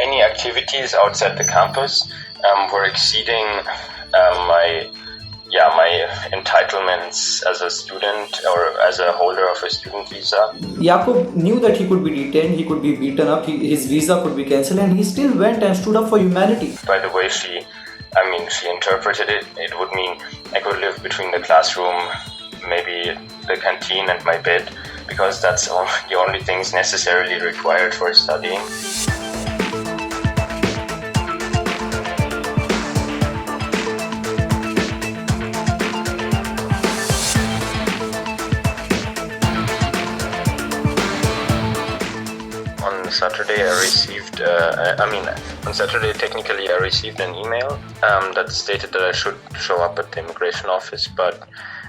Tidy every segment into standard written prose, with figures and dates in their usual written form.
any activities outside the campus were exceeding my entitlements as a student or as a holder of a student visa. Jakob knew that he could be detained, he could be beaten up, his visa could be cancelled, and he still went and stood up for humanity. By the way she interpreted it, it would mean I could live between the classroom, maybe the canteen and my bed, because that's the only things necessarily required for studying. On Saturday I received, technically I received an email that stated that I should show up at the immigration office, but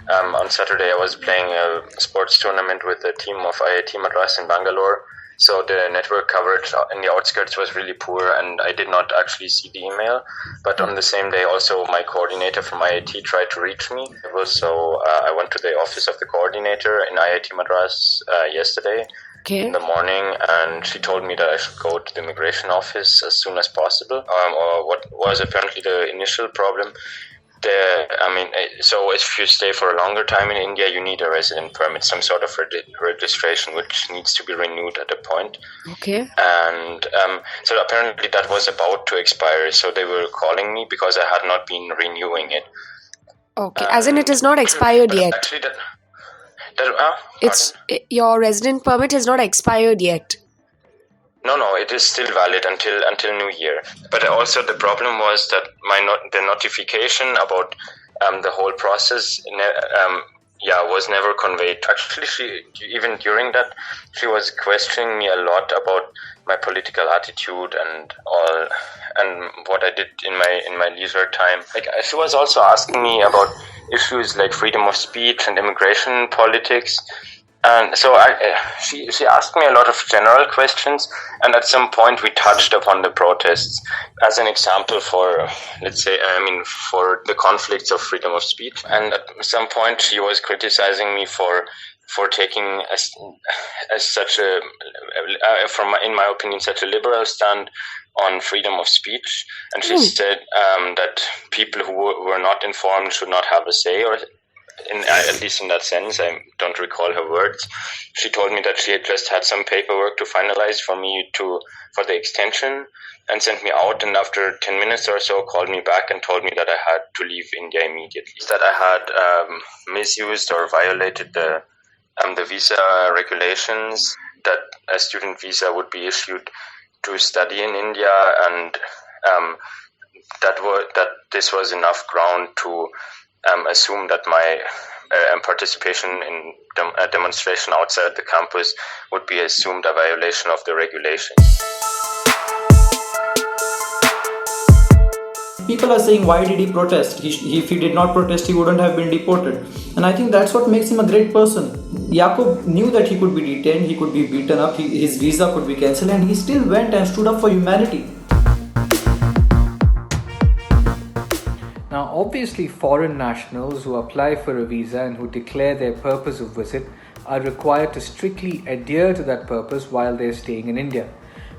on Saturday I was playing a sports tournament with a team of IIT Madras in Bangalore, so the network coverage in the outskirts was really poor and I did not actually see the email. But on the same day also my coordinator from IIT tried to reach me. So I went to the office of the coordinator in IIT Madras yesterday. Okay. In the morning, and she told me that I should go to the immigration office as soon as possible, or what was apparently the initial problem. So if you stay for a longer time in India, you need a resident permit, some sort of registration, which needs to be renewed at a point. Okay. And so apparently that was about to expire, so they were calling me because I had not been renewing it. Okay, as in it is not expired yet. Actually, your resident permit has not expired yet. No, it is still valid until New Year. But also the problem was that the notification about the whole process was never conveyed. Actually, even during that, she was questioning me a lot about my political attitude and all, and what I did in my leisure time. Like, she was also asking me about issues like freedom of speech and immigration politics. And so she asked me a lot of general questions, and at some point we touched upon the protests as an example for the conflicts of freedom of speech. And at some point she was criticizing me for taking in my opinion, such a liberal stand on freedom of speech. And she said that people who were not informed should not have a say, or at least in that sense. I don't recall her words. She told me that she had just had some paperwork to finalize for the extension, and sent me out, and after 10 minutes or so called me back and told me that I had to leave India immediately. That I had misused or violated the visa regulations, that a student visa would be issued to study in India, and that this was enough ground to assume that my participation in a demonstration outside the campus would be assumed a violation of the regulations. People are saying, why did he protest? If he did not protest, he wouldn't have been deported. And I think that's what makes him a great person. Jakob knew that he could be detained, he could be beaten up, his visa could be cancelled, and he still went and stood up for humanity. Now, obviously, foreign nationals who apply for a visa and who declare their purpose of visit are required to strictly adhere to that purpose while they're staying in India.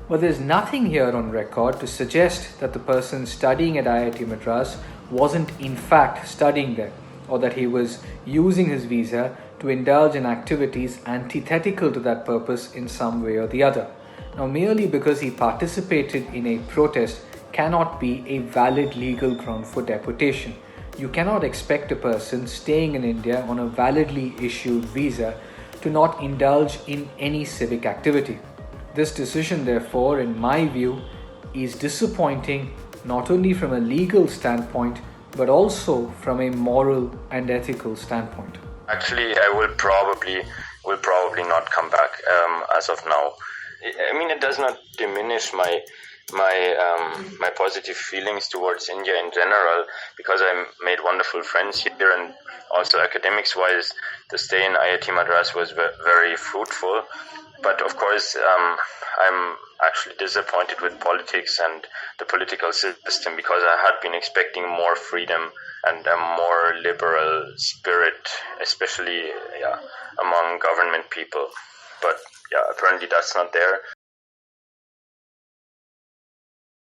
But there's nothing here on record to suggest that the person studying at IIT Madras wasn't in fact studying there, or that he was using his visa to indulge in activities antithetical to that purpose in some way or the other. Now, merely because he participated in a protest cannot be a valid legal ground for deportation. You cannot expect a person staying in India on a validly issued visa to not indulge in any civic activity. This decision, therefore, in my view, is disappointing not only from a legal standpoint but also from a moral and ethical standpoint. Actually, I will probably not come back as of now. I mean, it does not diminish my positive feelings towards India in general, because I made wonderful friends here, and also academics-wise, the stay in IIT Madras was very fruitful. But of course, I'm actually disappointed with politics and the political system, because I had been expecting more freedom and a more liberal spirit, especially among government people. But apparently that's not there.